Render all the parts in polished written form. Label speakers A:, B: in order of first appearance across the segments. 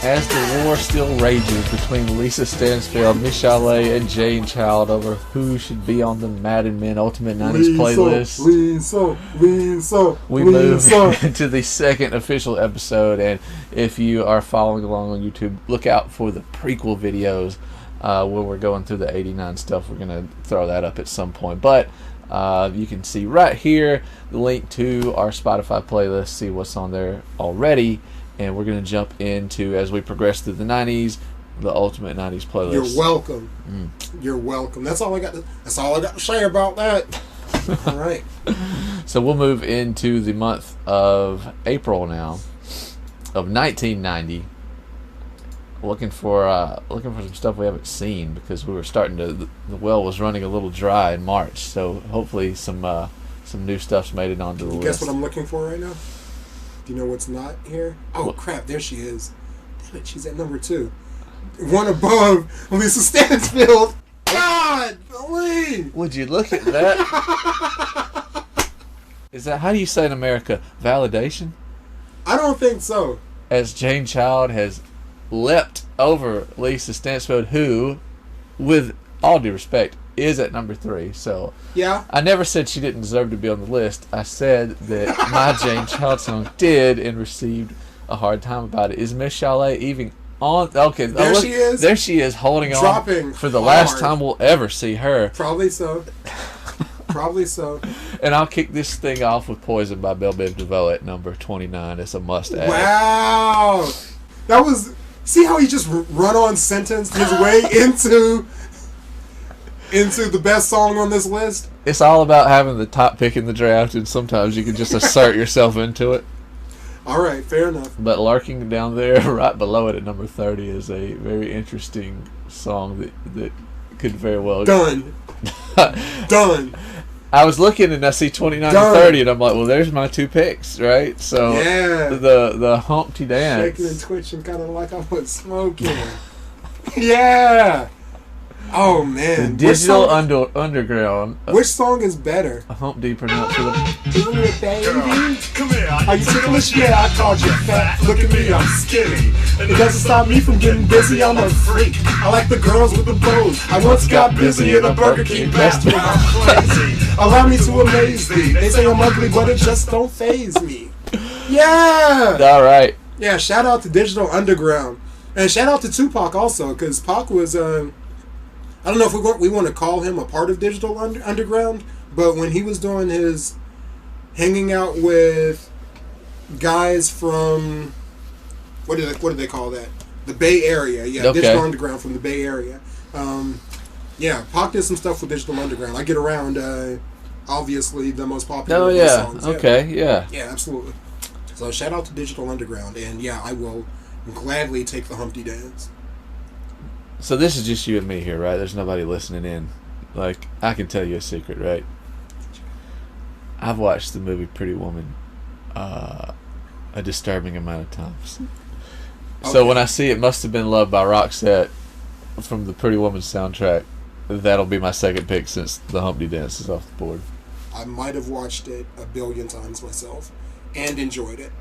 A: as the war still rages between Lisa Stansfield, Miss Chalet, and Jane Child over who should be on the Madden Men Ultimate 90s playlist, we move into the second official episode. And if you are following along on YouTube, look out for the prequel videos where we're going through the 89 stuff. We're going to throw that up at some point. But you can see right here the link to our Spotify playlist, see what's on there already. And we're going to jump into, as we progress through the 90s, the Ultimate 90s playlist.
B: You're welcome. You're welcome. That's all I got to say about that. All right.
A: So we'll move into the month of April now of 1990. Looking for some stuff we haven't seen, because we were starting to, the well was running a little dry in March. So hopefully some new stuff's made it onto the list.
B: Guess what I'm looking for right now? Do you know what's not here? Oh, crap, there she is. Damn it, she's at number 2. One above Lisa Stansfield. God, Lee!
A: Would you look at that? Is that, how do you say in America, validation?
B: I don't think so.
A: As Jane Child has leapt over Lisa Stansfield, who, with all due respect, is at number 3. So
B: yeah,
A: I never said she didn't deserve to be on the list. I said that my Jane Child song did, and received a hard time about it. Is Miss Chalet even on? Okay,
B: there she is.
A: There she is, holding
B: dropping
A: on for the
B: hard.
A: last time we'll ever see her.
B: Probably so. Probably so.
A: And I'll kick this thing off with Poison by Bell Biv DeVoe at number 29. It's a must-add.
B: Wow, that was. See how he just run-on sentenced his way into the best song on this list?
A: It's all about having the top pick in the draft, and sometimes you can just assert yourself into it.
B: All right, fair enough.
A: But lurking down there, right below it at number 30, is a very interesting song that could very well...
B: Done. Done.
A: I was looking and I see 29 and 30, and I'm like, well, there's my 2 picks, right? So
B: yeah,
A: the Humpty Dance.
B: Shaking and twitching, kind of like I was smoking. Yeah. Oh man.
A: The Digital Underground.
B: Which song is better?
A: A Hump D pronounced with a...
B: Do it, baby.
C: Come here.
B: Are you ticklish? Yeah, I called you fat. Look at me, I'm skinny. It doesn't stop me from getting busy, I'm a freak. I like the girls with the bows. I once got busy in a Burger King bathroom. I'm crazy. Allow me to amaze thee. They say I'm ugly, but it just don't faze me. Yeah.
A: All right.
B: Yeah, shout out to Digital Underground. And shout out to Tupac also, because Pac was... I don't know if we want to call him a part of Digital Underground, but when he was doing his hanging out with guys from what do they call that? The Bay Area, yeah, okay. Digital Underground from the Bay Area. Yeah, Pac did some stuff with Digital Underground. I get around, obviously the most popular songs.
A: Okay, yeah,
B: absolutely. So shout out to Digital Underground, and yeah, I will gladly take the Humpty Dance.
A: So this is just you and me here, right? There's nobody listening in. Like, I can tell you a secret, right? I've watched the movie Pretty Woman a disturbing amount of times. Okay. So when I see It Must Have Been Love by Roxette from the Pretty Woman soundtrack, that'll be my second pick since the Humpty Dance is off the board.
B: I might have watched it a billion times myself and enjoyed it.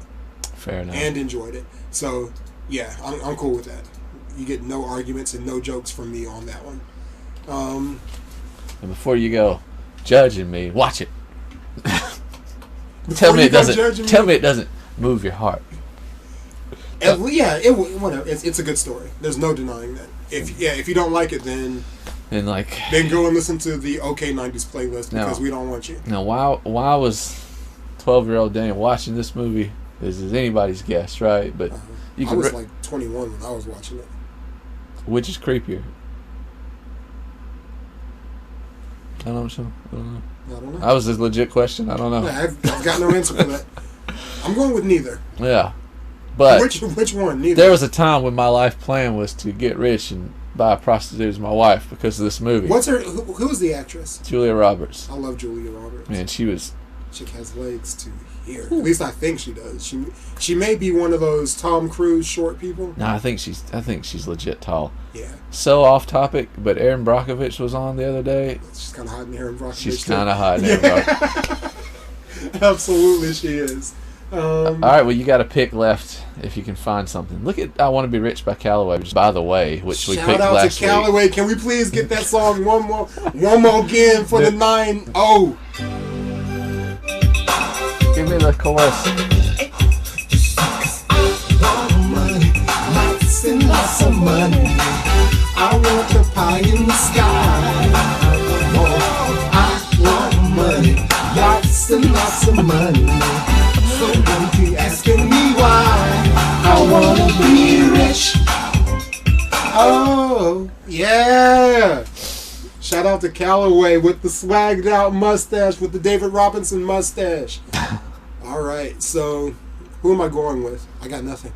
A: Fair enough.
B: And enjoyed it. So, yeah, I'm cool with that. You get no arguments and no jokes from me on that one.
A: And before you go judging me, watch it. Tell me it doesn't move your heart.
B: Yeah, it's a good story. There's no denying that. If you don't like it, then go and listen to the OK 90s playlist because we don't want you.
A: Now, why was 12-year-old Daniel watching this movie is anybody's guess, right? But
B: I was like 21 when I was watching it.
A: Which is creepier? I don't know.
B: I don't know.
A: That was a legit question. I don't know.
B: Yeah, I've got no answer for that. I'm going with neither.
A: Yeah. But
B: which one? Neither.
A: There was a time when my life plan was to get rich and buy a prostitute as my wife because of this movie.
B: What's her? Who is the actress?
A: Julia Roberts.
B: I love Julia Roberts.
A: Man,
B: chick has legs to here. At least I think she does. She may be one of those Tom Cruise short people.
A: No, I think she's legit tall.
B: Yeah.
A: So off topic, but Erin Brockovich was on the other day.
B: She's kind of hot in Erin Brockovich.
A: She's kind of hot in Erin Brockovich.
B: Absolutely, she is.
A: All right, well, you got a pick left if you can find something. Look at "I Want to Be Rich" by Calloway, which, by the way, which we picked last week.
B: Shout out to Calloway. Can we please get that song one more again for the 9-0?
A: Give me the chorus.
B: Lots of money. I want the pie in the sky. I want money. Lots and lots of money. So don't be asking me why. I wanna be rich. Oh, yeah. Shout out to Calloway with the swagged out mustache, with the David Robinson mustache. All right, so who am I going with? I got nothing.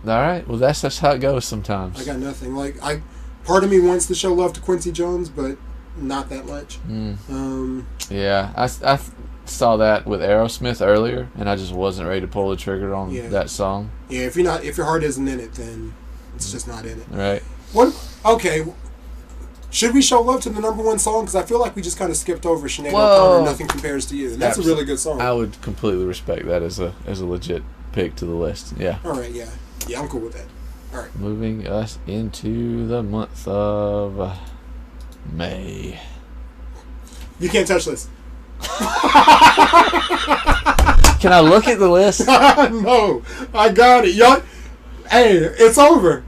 A: All right. Well, that's just how it goes sometimes.
B: I got nothing. Part of me wants to show love to Quincy Jones, but not that much.
A: Yeah, I saw that with Aerosmith earlier, and I just wasn't ready to pull the trigger on that song.
B: Yeah, if your heart isn't in it, then it's just not in it.
A: Right.
B: Okay. Should we show love to the number one song? Because I feel like we just kind of skipped over Sinead O'Connor, Nothing Compares to You. And that's a really good song.
A: I would completely respect that as a legit pick to the list. Yeah.
B: All right. Yeah. Yeah, I'm cool with that. All right.
A: Moving us into the month of May.
B: You can't touch this.
A: Can I look at the list?
B: No, I got it. Y'all, hey, it's over.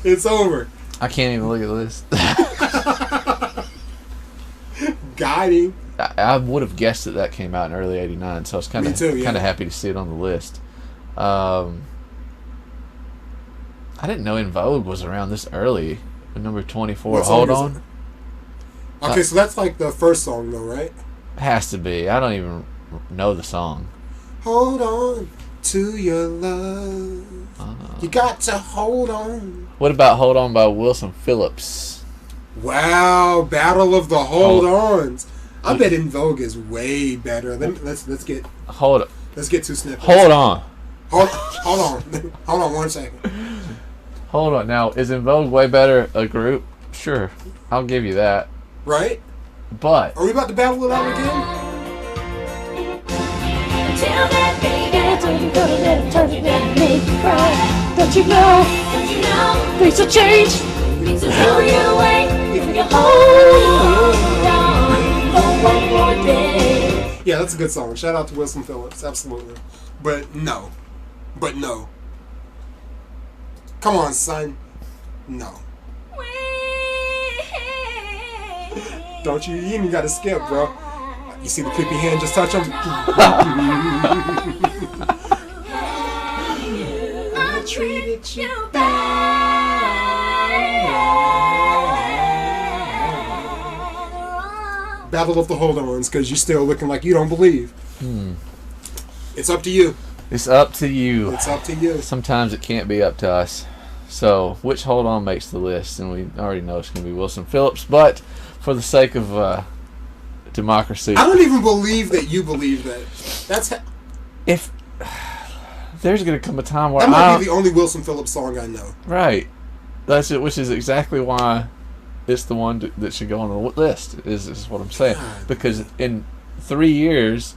B: It's over.
A: I can't even look at the list.
B: Guiding.
A: I would have guessed that came out in early '89, so I was kind of happy to see it on the list. I didn't know In Vogue was around this early. Number 24. Hold On.
B: Okay, so that's like the first song, though, right?
A: Has to be. I don't even know the song.
B: Hold on to your love. You got to hold on.
A: What about Hold On by Wilson Phillips?
B: Wow, Battle of the Hold Ons. I bet In Vogue is way better. Let's get.
A: Hold up.
B: Let's get two snippets.
A: Hold on.
B: Hold on. Hold on 1 second.
A: Hold on. Now, is In Vogue way better a group? Sure. I'll give you that.
B: Right?
A: But.
B: Are we about to battle it out again?
C: Tell that baby, don't you go to let him turn it and make you cry. Don't you know, things will change. Things will throw you away if you hold on for one more day.
B: Yeah, that's a good song. Shout out to Wilson Phillips, absolutely. But no. Come on, son. No. Don't you even gotta skip, bro. You see the creepy hand just touch him? I treated you bad. Battle of the Hold-Ons, because you're still looking like you don't believe. It's up to you.
A: It's up to you.
B: It's up to you.
A: Sometimes it can't be up to us. So, which Hold On makes the list? And we already know it's going to be Wilson Phillips. But for the sake of democracy,
B: I don't even believe that you believe that.
A: If there's going to come a time where
B: that might be the only Wilson Phillips song I know.
A: Right. That's it. Which is exactly why it's the one that should go on the list. Is what I'm saying.
B: God.
A: Because in 3 years,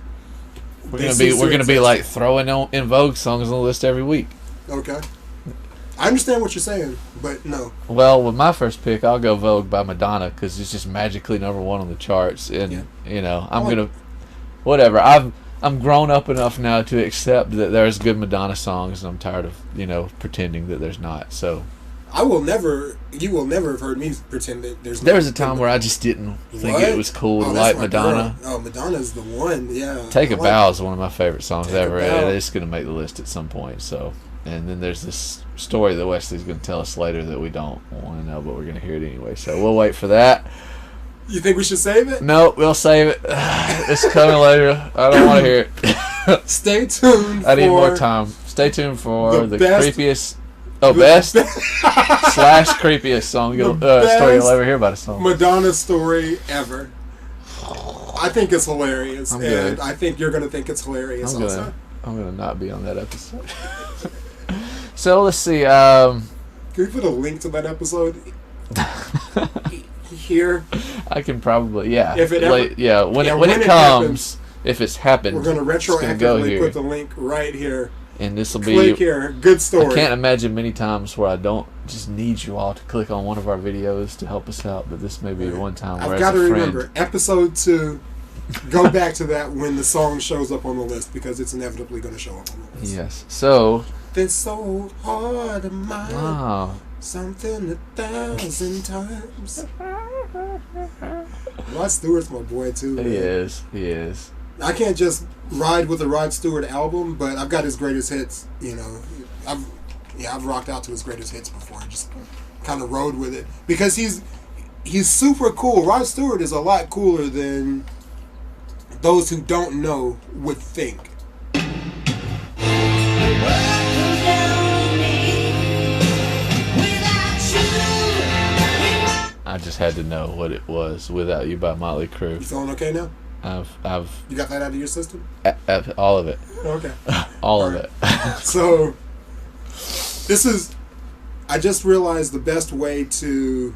A: we're gonna be like throwing In Vogue songs on the list every week.
B: Okay. I understand what you're saying, but no.
A: Well, with my first pick, I'll go Vogue by Madonna because it's just magically number one on the charts, and whatever. I'm grown up enough now to accept that there's good Madonna songs, and I'm tired of pretending that there's not. So
B: you will never have heard me pretend that there's.
A: There was a time where I just didn't think it was cool to like Madonna.
B: Girl. Oh, Madonna's the one. Yeah.
A: Take a Bow is one of my favorite songs ever, and it's going to make the list at some point. So. And then there's this story that Wesley's going to tell us later that we don't want to know, but we're going to hear it anyway. So we'll wait for that.
B: You think we should save it?
A: No, we'll save it. It's coming later. I don't want to hear it.
B: Stay tuned.
A: I need more time. Stay tuned for the
B: best,
A: creepiest, best / creepiest song story you'll ever hear about a song.
B: Madonna story ever. I think it's hilarious, and I think you're going to think it's hilarious also.
A: I'm going to not be on that episode. So let's see. Can
B: we put a link to that episode here?
A: I can probably, yeah.
B: If it ever,
A: when it comes, if it's happened,
B: we're going to retroactively put the link right here.
A: And this will
B: Click
A: be
B: here. Good story.
A: I can't imagine many times where I don't just need you all to click on one of our videos to help us out, but this may be one time where
B: I've got to
A: friend,
B: remember, episode 2, go back to that when the song shows up on the list, because it's inevitably going to show up on the list.
A: Yes. So
B: this old heart of mine,
A: wow.
B: something 1,000 times. Rod Stewart's my boy too. Man.
A: He is.
B: I can't just ride with a Rod Stewart album, but I've got his greatest hits. You know, I've rocked out to his greatest hits before. I just kind of rode with it because he's super cool. Rod Stewart is a lot cooler than those who don't know would think.
A: I just had to know what it was. Without You by Motley Crue.
B: You feeling okay now?
A: I've
B: You got that out of your system?
A: all of it.
B: Okay.
A: all of it.
B: So I just realized the best way to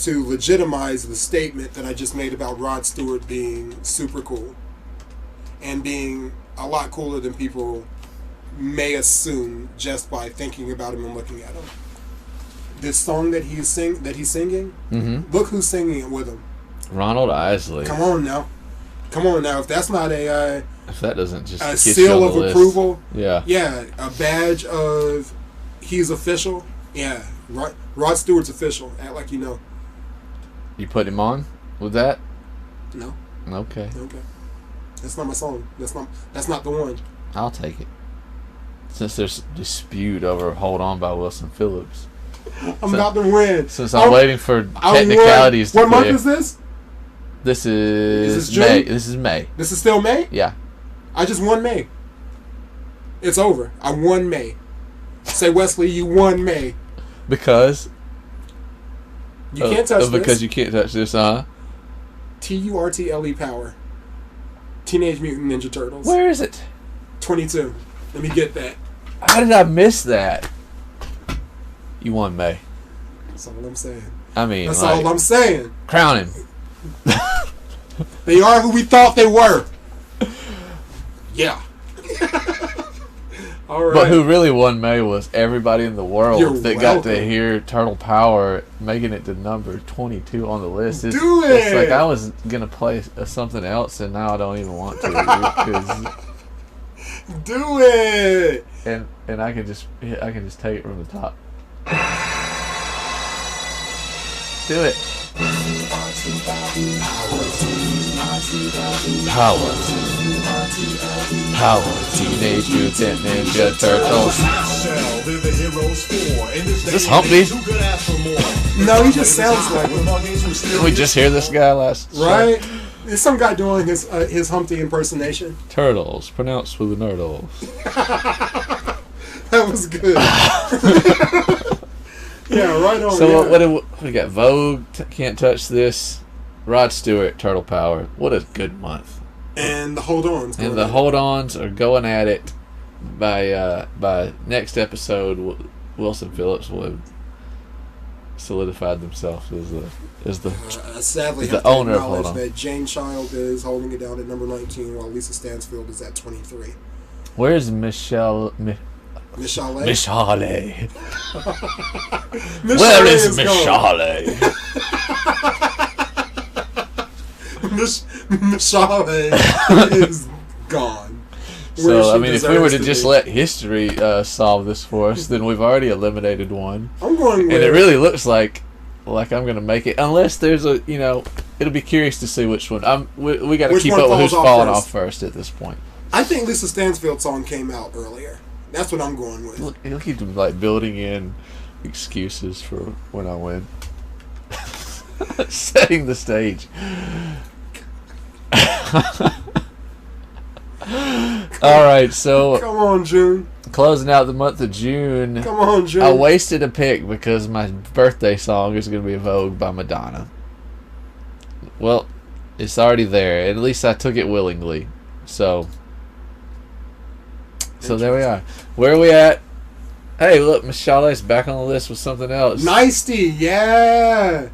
B: legitimize the statement that I just made about Rod Stewart being super cool and being a lot cooler than people may assume just by thinking about him and looking at him. This song that he's singing, look who's singing it with him.
A: Ronald Isley.
B: Come on now. If that's not
A: if that doesn't just
B: a seal of approval,
A: yeah,
B: a badge of he's official. Yeah, Rod Stewart's official. Act like you know.
A: You put him on with that?
B: No.
A: Okay.
B: That's not my song. That's not the one.
A: I'll take it. Since there's dispute over "Hold On" by Wilson Phillips.
B: I'm about to win.
A: Since I'm waiting for technicalities to
B: What month
A: clear.
B: is this?
A: This is
B: this
A: May.
B: June?
A: This is May.
B: This is still May?
A: Yeah.
B: I just won May. It's over. I won May. Say, Wesley, you won May.
A: Because?
B: You can't touch this.
A: Because you can't touch this, huh?
B: TURTLE Power. Teenage Mutant Ninja Turtles.
A: Where is it?
B: 22. Let me get that.
A: How did I miss that? You won May.
B: That's all I'm saying.
A: I mean,
B: that's all I'm saying.
A: Crown him.
B: They are who we thought they were. Yeah. All right.
A: But who really won May was everybody in the world that got to
B: welcome.
A: hear Turtle Power making it to number 22 on the list. It's
B: it!
A: like I was gonna play something else, and now I don't even want to.
B: Do it.
A: And I can just take it from the top. Do it. Power. Teenage Mutant Ninja Turtles. Is this Humpty?
B: No, he just sounds like him.
A: Did we just hear this guy last
B: right? There's some guy doing his Humpty impersonation.
A: Turtles, pronounced with the nerdles.
B: That was good. Yeah, right on.
A: So what we got? Vogue, Can't Touch This, Rod Stewart, Turtle Power. What a good month.
B: And the Hold Ons.
A: And the Hold Ons are going at it. By next episode, Wilson Phillips will have solidified themselves as the
B: sadly
A: the owner of Hold On.
B: That Jane Child is holding it down at number 19, while Lisa Stansfield is at 23.
A: Where's Michelle?
B: Michelle.
A: Michelle. Where is Michelle?
B: Michelle is gone.
A: So, I mean, if we were to just let history solve this for us, then we've already eliminated one.
B: I'm going with...
A: And it really looks like I'm going to make it. Unless there's it'll be curious to see which one. We got to keep up with who's falling off first at this point.
B: I think Lisa Stansfield's song came out earlier. That's what I'm going with.
A: He'll keep building in excuses for when I win. Setting the stage. All right, so
B: come on, June.
A: Closing out the month of June.
B: Come on, June.
A: I wasted a pick because my birthday song is going to be Vogue by Madonna. Well, it's already there. At least I took it willingly. So there we are. Where are we at? Hey, look, Michelle's back on the list with something else.
B: Nicety, yeah.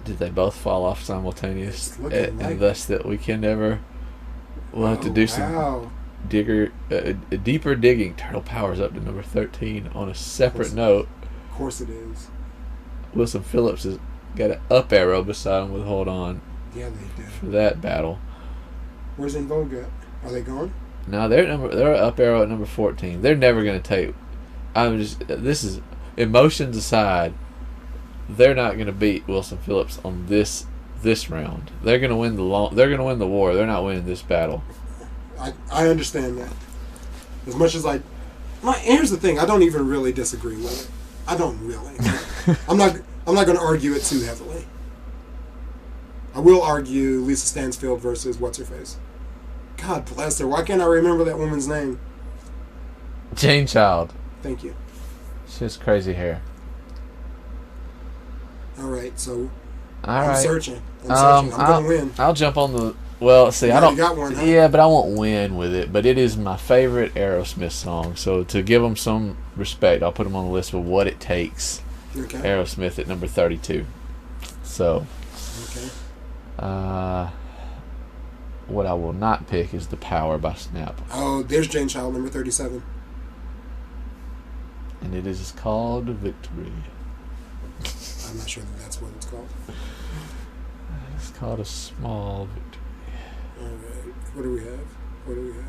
A: Did they both fall off simultaneous?
B: It's looking like
A: And thus that we can never. We'll have to do some deeper digging. Turtle Power's up to number 13. On a separate note,
B: Of course it is.
A: Wilson Phillips has got an up arrow beside him with Hold On
B: Yeah, they do.
A: for that battle.
B: Where's In Vogue at? Are they gone?
A: No, they're up arrow at number 14. They're never going to take. This is emotions aside. They're not going to beat Wilson Phillips on this round. They're going to win They're going to win the war. They're not winning this battle.
B: I understand that. As much as here's the thing. I don't even really disagree with it. I don't really. I'm not going to argue it too heavily. I will argue Lisa Stansfield versus what's her face. God bless her. Why can't I remember that woman's name?
A: Jane Child.
B: Thank you.
A: She has crazy hair.
B: All right, so
A: I'm
B: searching. I'm going to win.
A: I'll jump on the. Well, see, I don't.
B: Got one, huh?
A: Yeah, but I won't win with it. But it is my favorite Aerosmith song. So to give them some respect, I'll put them on the list of what it takes.
B: Okay.
A: Aerosmith at number 32. So.
B: Okay.
A: What I will not pick is The Power by Snap.
B: Oh, there's Jane Child, number 37.
A: And it is called Victory.
B: I'm not sure that's what it's called.
A: It's called A Small Victory.
B: All right. What do we have?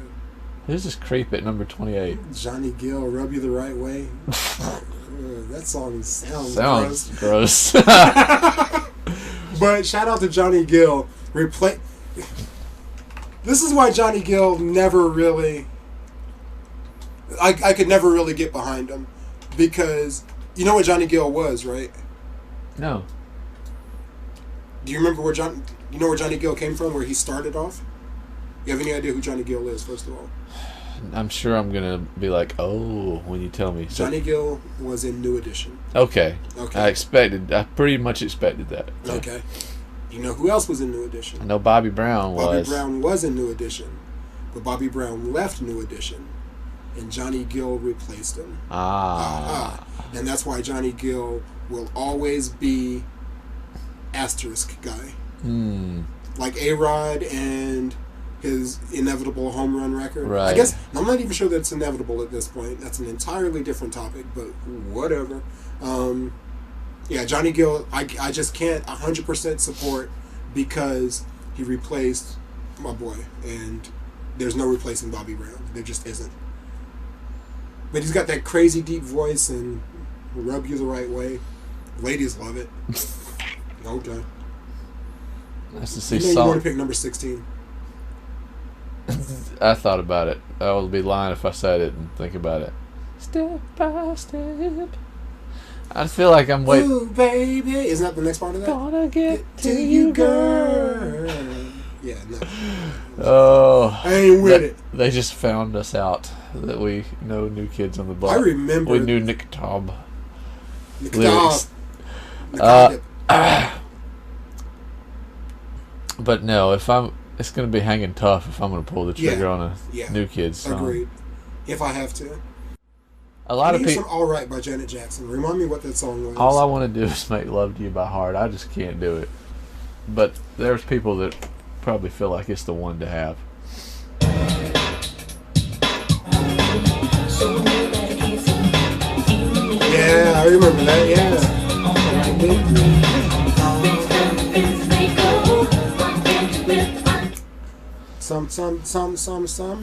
A: There's this creep at number 28.
B: Johnny Gill, Rub You the Right Way. That song sounds
A: gross.
B: But shout out to Johnny Gill. This is why Johnny Gill never really... I could never really get behind him. Because you know what Johnny Gill was, right?
A: No.
B: Do you remember where Johnny Gill came from, where he started off? You have any idea who Johnny Gill is, first of all?
A: I'm sure I'm going to be like, oh, when you tell me. So,
B: Johnny Gill was in New Edition.
A: Okay. I pretty much expected that. So.
B: Okay. You know who else was in New Edition?
A: I know Bobby Brown was.
B: Bobby Brown was in New Edition. But Bobby Brown left New Edition. And Johnny Gill replaced him. And that's why Johnny Gill will always be asterisk guy. Like A-Rod and his inevitable home run record.
A: Right.
B: I guess I'm not even sure that's inevitable at this point. That's an entirely different topic, but whatever. Yeah, Johnny Gill, I just can't 100% support because he replaced my boy, and there's no replacing Bobby Brown. There just isn't. But he's got that crazy deep voice and Rub You the Right Way. Ladies love it. Okay.
A: Nice to see
B: you want to pick number 16.
A: I thought about it. I would be lying if I said it and think about it. Step by step. I feel like I'm waiting.
B: Ooh, baby. Isn't that the next part of that?
A: Gonna get to you, girl.
B: Yeah, no.
A: Oh.
B: I ain't with it.
A: They just found us out that we know New Kids on the Block.
B: I remember.
A: We knew Nick Taub.
B: Nick
A: Lyrics.
B: Taub.
A: But no, it's going to be hanging tough if I'm going to pull the trigger on a New Kids song.
B: Agreed. If I have to.
A: A lot of people.
B: All Right by Janet Jackson. Remind me what that song was.
A: All I want to do is make love to you by heart. I just can't do it. But there's people that probably feel like it's the one to have.
B: Yeah, I remember that. Yeah. Some,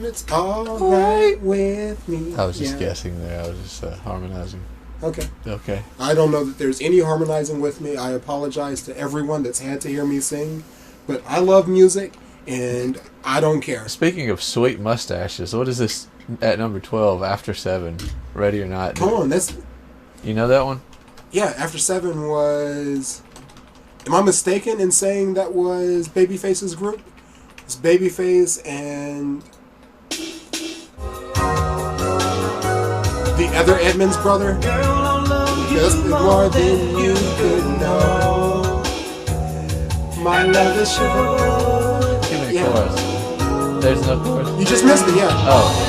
B: it's all right with me.
A: I was just guessing there. I was just harmonizing.
B: Okay. I don't know that there's any harmonizing with me. I apologize to everyone that's had to hear me sing, but I love music and I don't care.
A: Speaking of sweet mustaches, what is this at number 12? After 7, Ready or Not?
B: Come on,
A: you know that one?
B: Yeah, After 7 was. Am I mistaken in saying that was Babyface's group? It's Babyface and the other Edmonds brother. Just more than you could know. My love is sure.
A: Give me a chorus. There's no chorus.
B: You just missed it, yeah.
A: Oh.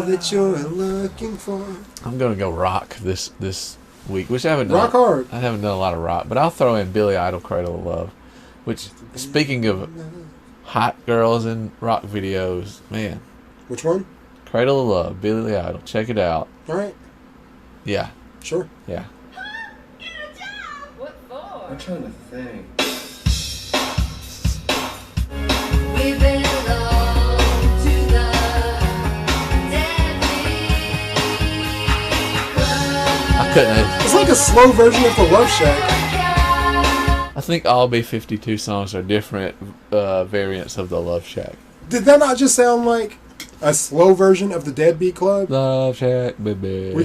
B: that you're looking for.
A: I'm gonna go rock this week, which I haven't
B: Rock
A: done.
B: hard.
A: I haven't done a lot of rock, but I'll throw in Billy Idol, "Cradle of Love," which, speaking of hot girls in rock videos, man,
B: Which one?
A: "Cradle of Love," Billy Idol, check it out.
B: All right.
A: Yeah,
B: Sure.
A: yeah.
C: What for?
D: I'm trying to think.
C: We belong to the deadbeat club.
A: I couldn't.
B: It's like a slow version of the Love Shack.
A: I think all B-52 songs are different variants of the Love Shack.
B: Did that not just sound like a slow version of the Deadbeat Club?
A: Love Shack, baby.
B: We're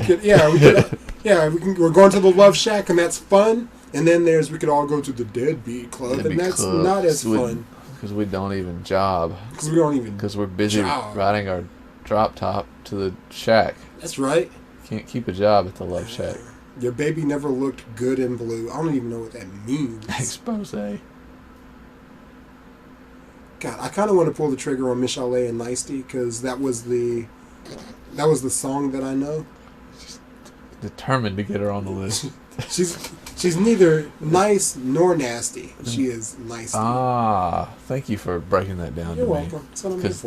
B: going to the Love Shack, and that's fun. And then we could all go to the Deadbeat Club,
A: Deadbeat
B: and that's
A: Club.
B: not as
A: We-
B: fun.
A: Because we don't even job.
B: Because we don't even.
A: Because we're busy
B: Job.
A: riding our drop top to the shack.
B: That's right.
A: Can't keep a job at the Love Shack.
B: Your baby never looked good in blue. I don't even know what that means.
A: Expose.
B: God, I kind of want to pull the trigger on Michelle and Nicety because that was the song that I know.
A: Determined to get her on the list.
B: She's neither nice nor nasty. She is nice.
A: Thank you for breaking that down
B: You're
A: to
B: welcome.
A: me.
B: That's what I'm here
A: Because
B: for.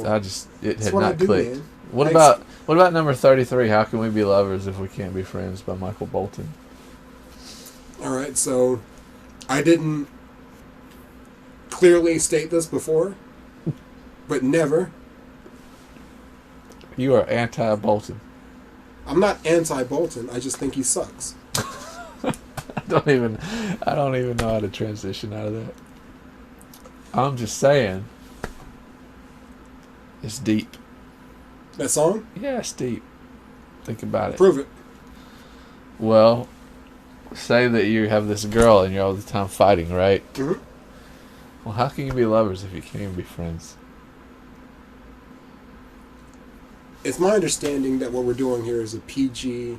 A: it
B: That's
A: had
B: what I
A: not
B: do,
A: clicked.
B: man.
A: What about number 33? How can we be lovers if we can't be friends? By Michael Bolton.
B: All right, so I didn't clearly state this before, but never.
A: You are anti-Bolton.
B: I'm not anti-Bolton. I just think he sucks.
A: I don't even know how to transition out of that. I'm just saying. It's deep.
B: That song?
A: Yeah, it's deep. Think about it.
B: Prove it.
A: Well, say that you have this girl and you're all the time fighting, right?
B: Mm-hmm.
A: Well, how can you be lovers if you can't even be friends?
B: It's my understanding that what we're doing here is a PG,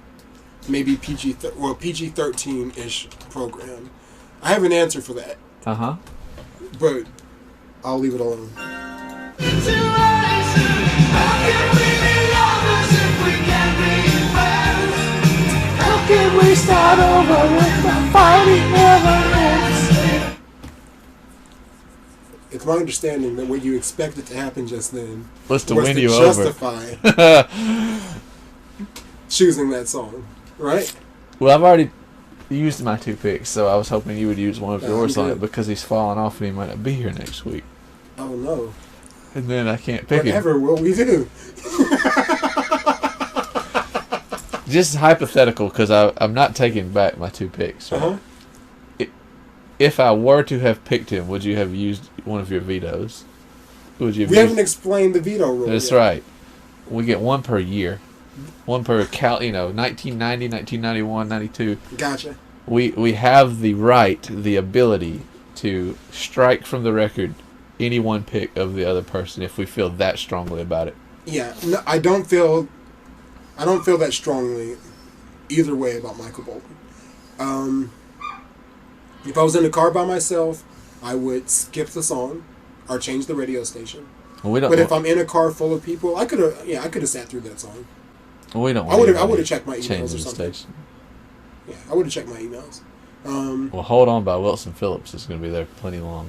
B: maybe PG-13-ish program. I have an answer for that,
A: Uh-huh.
B: but I'll leave it alone.
C: How can we start over if the fighting never ends?
B: It's my understanding that what you expected to happen just then
A: Was to
B: was
A: win
B: to
A: you over.
B: justify choosing that song, right?
A: Well, I've already used my 2 picks, so I was hoping you would use one of
B: I'm
A: yours on
B: good.
A: it because he's falling off and he might not be here next week.
B: Oh no.
A: And then I can't pick him.
B: Whatever will we do?
A: Just hypothetical, because I'm not taking back my 2 picks. Right?
B: Uh-huh.
A: If I were to have picked him, would you have used one of your vetoes? Would you have
B: We
A: used-
B: haven't explained the veto rule
A: That's
B: yet.
A: right. We get one per year. One per 1990, 1991, 92.
B: Gotcha.
A: We have the right, the ability to strike from the record any one pick of the other person if we feel that strongly about it.
B: Yeah, no, I don't feel that strongly either way about Michael Bolton. If I was in the car by myself, I would skip the song or change the radio station.
A: Well, we don't.
B: But if I'm in a car full of people, I could have sat through that song.
A: we don't.
B: I would have checked my emails
A: changed
B: or
A: the
B: something.
A: station.
B: Yeah, I would have checked my emails.
A: Well, Hold On by Wilson Phillips is going to be there plenty long.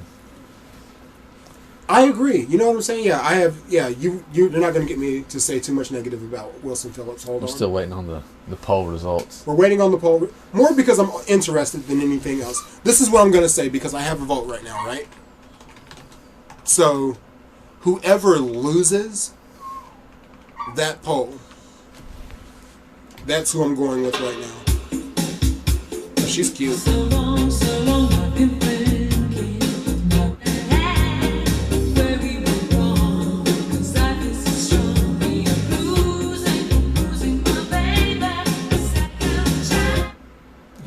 B: I agree. You know what I'm saying? Yeah, I have. Yeah, you're not going to get me to say too much negative about Wilson Phillips. Hold
A: I'm
B: on.
A: still waiting on the poll results.
B: We're waiting on the poll. More because I'm interested than anything else. This is what I'm going to say because I have a vote right now, right? So, whoever loses that poll, that's who I'm going with right now. She's cute.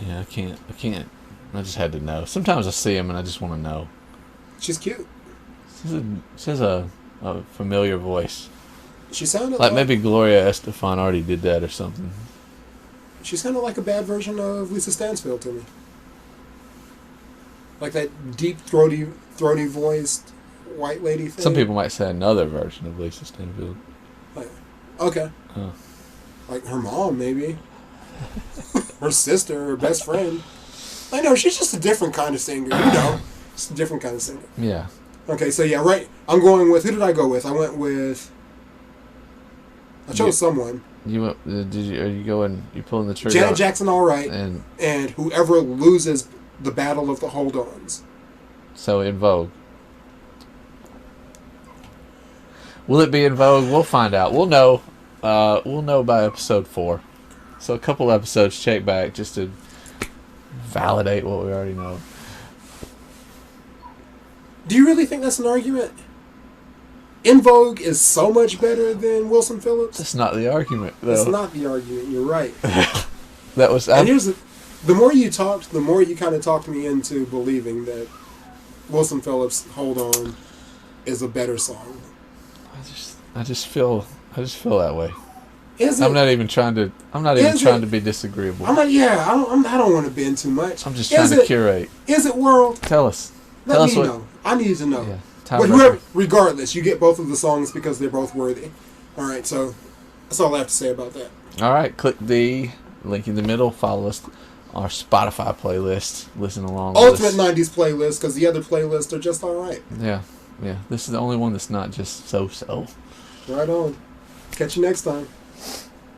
A: Yeah, I can't. I just had to know. Sometimes I see him and I just want to know.
B: She's cute.
A: She has a familiar voice.
B: She sounded
A: Like maybe Gloria Estefan already did that or something.
B: She sounded like a bad version of Lisa Stansfield to me. Like that deep, throaty voiced white lady thing.
A: Some people might say another version of Lisa Stanfield.
B: Okay. Like her mom, maybe. Her sister, her best friend. I know, she's just a different kind of singer, you know. Just a different kind of singer.
A: Yeah.
B: Okay, so yeah, right. I'm going with, who did I go with? I went with, I chose someone.
A: You went, are you going, you pulling the trigger?
B: Janet Jackson, all right.
A: And
B: whoever loses the battle of the hold-ons.
A: So In Vogue. Will it be In Vogue? We'll find out. We'll know. We'll know by episode 4. So a couple episodes check back just to validate what we already know.
B: Do you really think that's an argument? In Vogue is so much better than Wilson Phillips?
A: That's not the argument, though.
B: That's not the argument. You're right.
A: That was.
B: And here's the more you talked, the more you kind of talked me into believing that Wilson Phillips' "Hold On" is a better song.
A: I just feel that way.
B: Is it?
A: I'm not even trying to. I'm not even trying to be disagreeable.
B: I'm not. Yeah, I don't want to bend too much.
A: I'm just trying to curate.
B: Is it, world?
A: Tell us.
B: Let me know. I need to know.
A: Yeah.
B: But whoever, regardless, you get both of the songs because they're both worthy. All right, so that's all I have to say about that.
A: All right, click the link in the middle. Follow us, our Spotify playlist. Listen along.
B: Ultimate 90s playlist, because the other playlists are just all right.
A: Yeah. This is the only one that's not just so-so.
B: Right on. Catch you next time.